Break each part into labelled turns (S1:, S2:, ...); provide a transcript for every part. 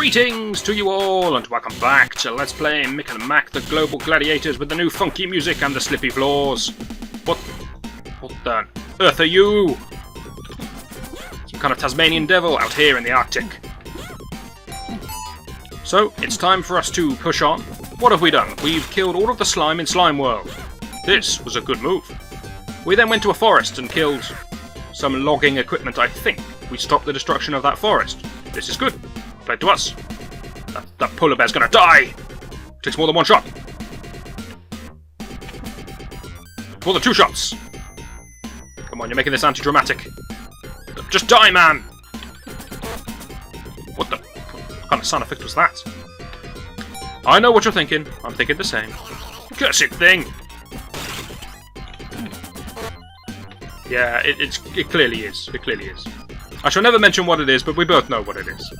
S1: Greetings to you all, and welcome back to Let's Play Mick and Mack, the Global Gladiators, with the new funky music and the slippy floors. What the earth are you? Some kind of Tasmanian devil out here in the Arctic. So, it's time for us to push on. What have we done? We've killed all of the slime in Slime World. This was a good move. We then went to a forest and killed some logging equipment, I think. We stopped the destruction of that forest. This is good. Played to us. That polar bear's gonna die! Takes more than one shot. More than two shots. Come on, you're making this anti-dramatic. Just die, man! What kind of sound effect was that? I know what you're thinking. I'm thinking the same. Curse it thing! Yeah, it clearly is. It clearly is. I shall never mention what it is, but we both know what it is.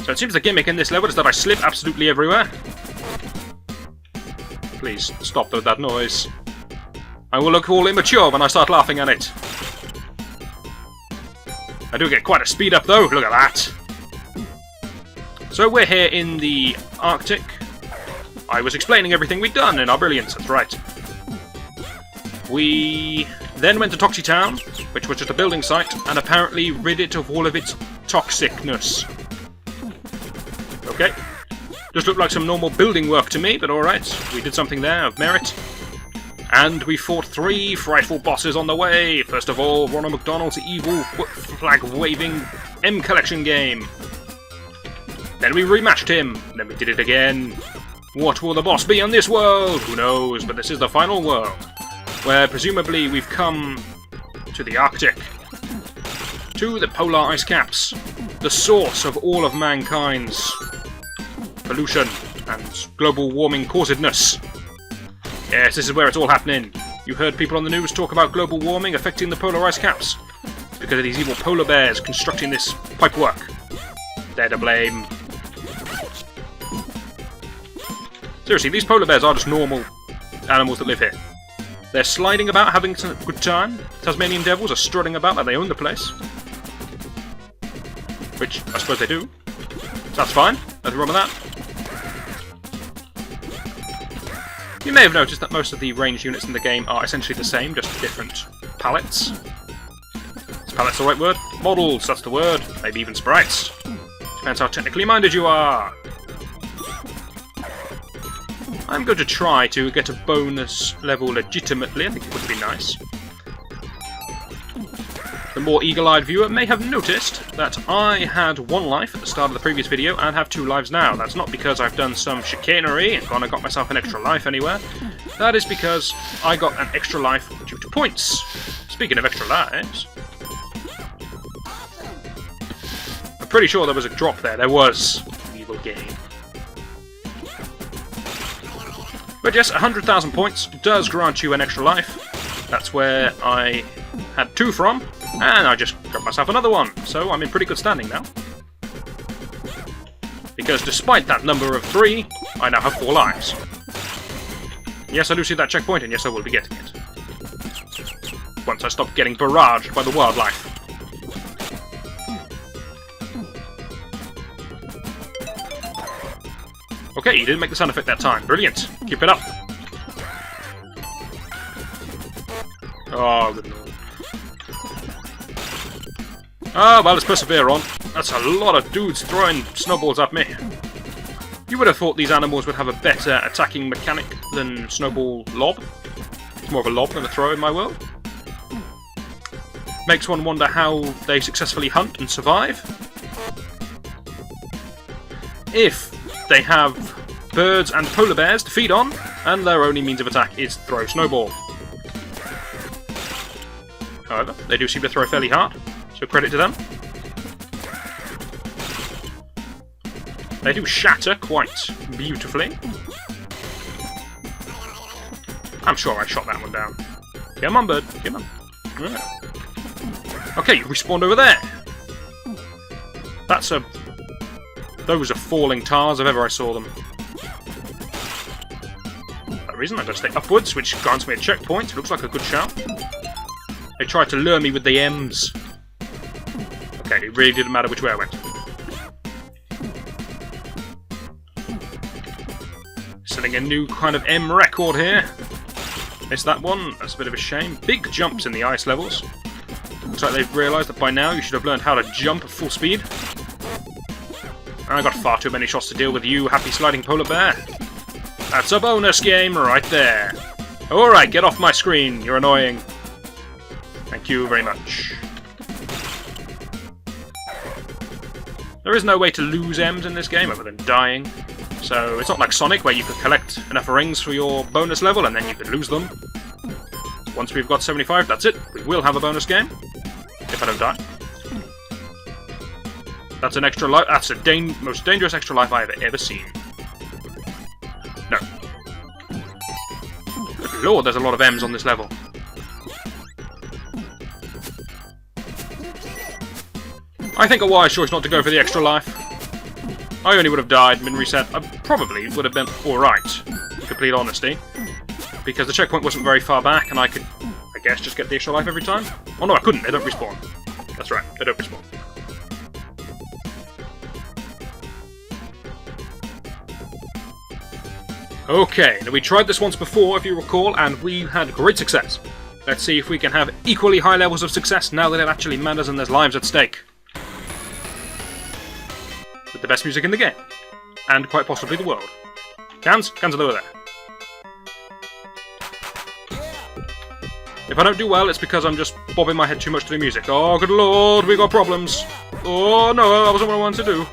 S1: So it seems the gimmick in this level is that I slip absolutely everywhere. Please, stop with that noise. I will look all immature when I start laughing at it. I do get quite a speed up though, look at that. So we're here in the Arctic. I was explaining everything we'd done in our brilliance, that's right. We then went to Toxie Town, which was just a building site, and apparently rid it of all of its toxicness. Okay. Just looked like some normal building work to me, but alright. We did something there of merit. And we fought 3 frightful bosses on the way. First of all, Ronald McDonald's evil flag-waving M Collection game. Then we rematched him. Then we did it again. What will the boss be on this world? Who knows, but this is the final world, where presumably we've come to the Arctic. To the polar ice caps. The source of all of mankind's pollution and global warming causedness. Yes, this is where it's all happening. You heard people on the news talk about global warming affecting the polar ice caps. It's because of these evil polar bears constructing this pipework. They're to blame. Seriously, these polar bears are just normal animals that live here. They're sliding about, having a good time. Tasmanian devils are strutting about like they own the place. Which, I suppose they do. So that's fine. Nothing wrong with that. You may have noticed that most of the ranged units in the game are essentially the same, just different palettes. Is palettes the right word? Models, that's the word. Maybe even sprites. Depends how technically minded you are. I'm going to try to get a bonus level legitimately. I think it would be nice. The more eagle-eyed viewer may have noticed that I had 1 life at the start of the previous video and have 2 lives now. That's not because I've done some chicanery and gone and got myself an extra life anywhere. That is because I got an extra life due to points. Speaking of extra lives, I'm pretty sure there was a drop there. There was. Evil game. But yes, 100,000 points does grant you an extra life. That's where I had 2 from, and I just got myself another one. So I'm in pretty good standing now. Because despite that number of 3, I now have 4 lives. Yes, I do see that checkpoint, and yes, I will be getting it. Once I stop getting barraged by the wildlife. Okay, you didn't make the sound effect that time. Brilliant. Keep it up. Oh, good lord. Ah, well, let's persevere on. That's a lot of dudes throwing snowballs at me. You would have thought these animals would have a better attacking mechanic than snowball lob. It's more of a lob than a throw in my world. Makes one wonder how they successfully hunt and survive. If they have birds and polar bears to feed on, and their only means of attack is throw snowball. However, they do seem to throw fairly hard, so credit to them. They do shatter quite beautifully. I'm sure I shot that one down. Come on, bird. Come on. Yeah. Okay, you respawned over there. That's a... Those are falling tars if ever I saw them. For that reason, I just stay upwards, which grants me a checkpoint. Looks like a good shout. They tried to lure me with the M's. Okay, it really didn't matter which way I went. Setting a new kind of M record here. Missed that one. That's a bit of a shame. Big jumps in the ice levels. Looks like they've realised that by now you should have learned how to jump at full speed. I got far too many shots to deal with you, happy sliding polar bear. That's a bonus game right there. Alright, get off my screen. You're annoying. Thank you very much. There is no way to lose M's in this game other than dying. So it's not like Sonic where you could collect enough rings for your bonus level and then you could lose them. Once we've got 75, that's it. We will have a bonus game. If I don't die. That's an extra life. That's the most dangerous extra life I have ever seen. No. Good lord, there's a lot of M's on this level. I think a wise choice not to go for the extra life. I only would have died and been reset. I probably would have been alright, in complete honesty. Because the checkpoint wasn't very far back and I could, I guess, just get the extra life every time. Oh no, I couldn't. They don't respawn. That's right, they don't respawn. Okay, now we tried this once before, if you recall, and we had great success. Let's see if we can have equally high levels of success now that it actually matters and there's lives at stake. With the best music in the game. And quite possibly the world. Cans? Cans are over there. If I don't do well, it's because I'm just bobbing my head too much to the music. Oh, good lord, we got problems. Oh no, that wasn't what I wanted to do.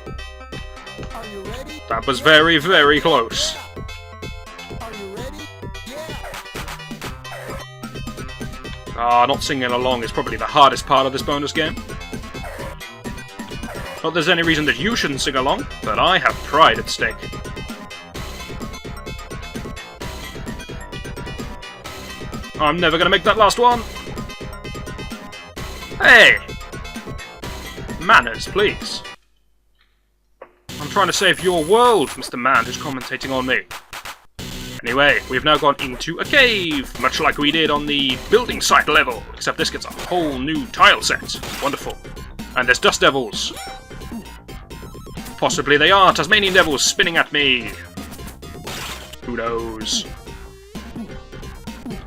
S1: That was very, very close. Not singing along is probably the hardest part of this bonus game. Not that there's any reason that you shouldn't sing along, but I have pride at stake. I'm never gonna make that last one! Hey! Manners, please. I'm trying to save your world, Mr. Man who's commentating on me. Anyway, we've now gone into a cave, much like we did on the building site level, except this gets a whole new tile set. Wonderful. And there's dust devils. Possibly they are Tasmanian devils spinning at me. Who knows?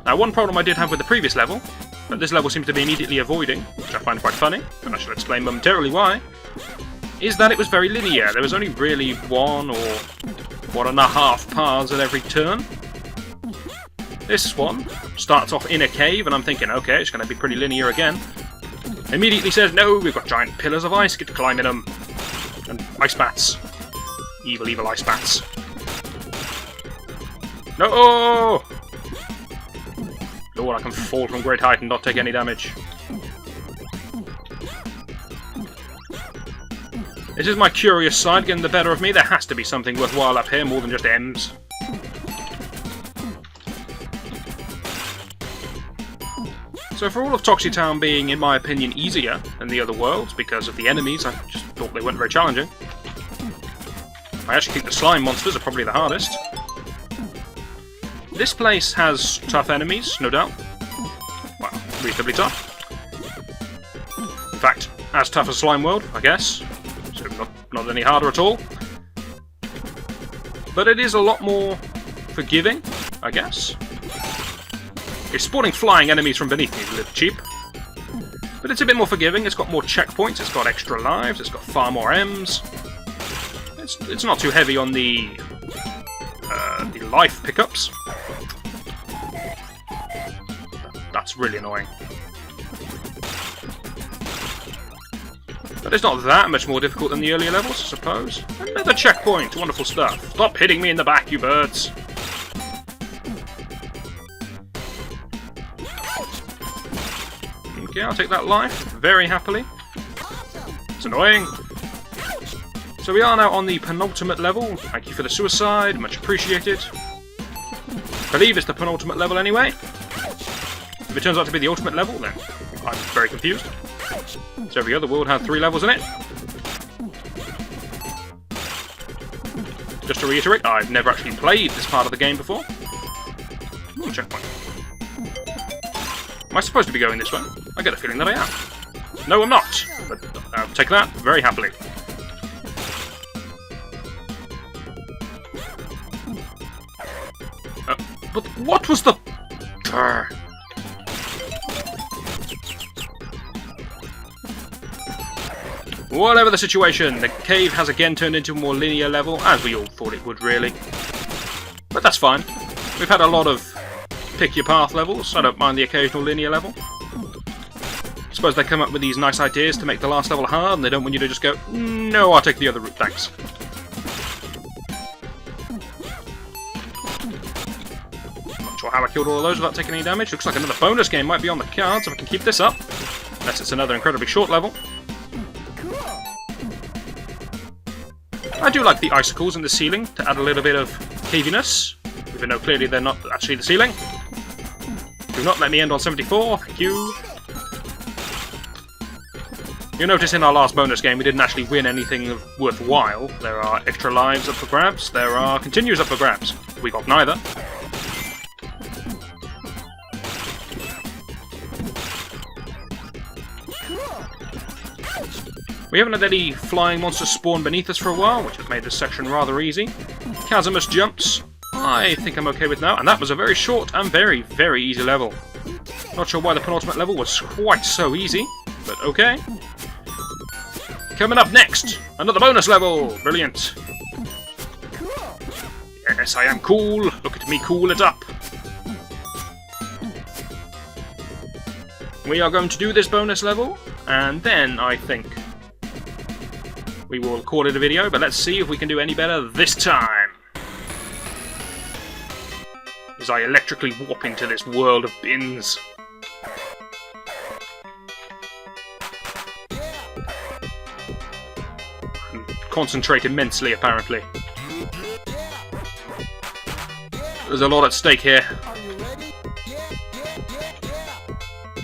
S1: Now, one problem I did have with the previous level, that this level seems to be immediately avoiding, which I find quite funny, and I shall explain momentarily why, is that it was very linear. There was only really 1 or 1.5 paths at every turn. This one starts off in a cave, and I'm thinking, okay, it's going to be pretty linear again. Immediately says, no, we've got giant pillars of ice, get to climbing them. And ice bats. Evil, evil ice bats. No! Lord, I can fall from great height and not take any damage. This is my curious side getting the better of me. There has to be something worthwhile up here more than just M's. So for all of Toxie Town being, in my opinion, easier than the other worlds because of the enemies, I just thought they weren't very challenging. I actually think the slime monsters are probably the hardest. This place has tough enemies, no doubt. Well, reasonably tough. In fact, as tough as Slime World, I guess. So not any harder at all. But it is a lot more forgiving, I guess. It's spawning flying enemies from beneath me is a little cheap. But it's a bit more forgiving, it's got more checkpoints, it's got extra lives, it's got far more M's. It's not too heavy on the life pickups. That's really annoying. But it's not that much more difficult than the earlier levels, I suppose. Another checkpoint, wonderful stuff. Stop hitting me in the back, you birds. Okay, I'll take that life very happily. It's annoying. So we are now on the penultimate level. Thank you for the suicide, much appreciated. I believe it's the penultimate level anyway. If it turns out to be the ultimate level, then I'm very confused. So every other world had 3 levels in it. Just to reiterate, I've never actually played this part of the game before. Ooh, checkpoint. Am I supposed to be going this way? I get a feeling that I am. No, I'm not. But I'll take that very happily. But what was the... Whatever the situation, the cave has again turned into a more linear level, as we all thought it would, really. But that's fine. We've had a lot of pick-your-path levels, so I don't mind the occasional linear level. I suppose they come up with these nice ideas to make the last level hard, and they don't want you to just go, no, I'll take the other route, thanks. Not sure how I killed all of those without taking any damage. Looks like another bonus game might be on the cards if I can keep this up. Unless it's another incredibly short level. I do like the icicles in the ceiling to add a little bit of caviness, even though clearly they're not actually the ceiling. Do not let me end on 74, thank you. You'll notice in our last bonus game we didn't actually win anything worthwhile. There are extra lives up for grabs, there are continues up for grabs. We got neither. We haven't had any flying monsters spawn beneath us for a while, which has made this section rather easy. Chasmus jumps, I think I'm okay with now, and that was a very short and very, very easy level. Not sure why the penultimate level was quite so easy, but okay. Coming up next, another bonus level! Brilliant. Yes, I am cool. Look at me cool it up. We are going to do this bonus level, and then I think we will call it a video, but let's see if we can do any better this time. As I electrically warp into this world of bins. Concentrate immensely, apparently. There's a lot at stake here.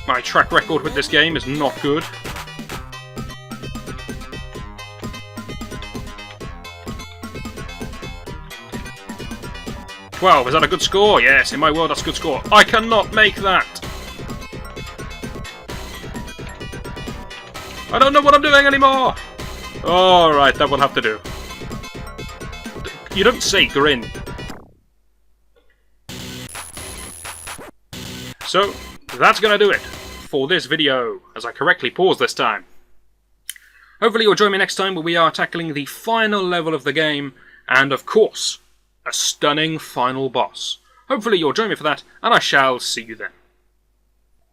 S1: My track record with this game is not good. Is that a good score? Yes, in my world that's a good score. I cannot make that! I don't know what I'm doing anymore! Alright, that will have to do. You don't say grin. So, that's gonna do it for this video, as I correctly paused this time. Hopefully you'll join me next time where we are tackling the final level of the game, and of course, a stunning final boss. Hopefully you'll join me for that, and I shall see you then.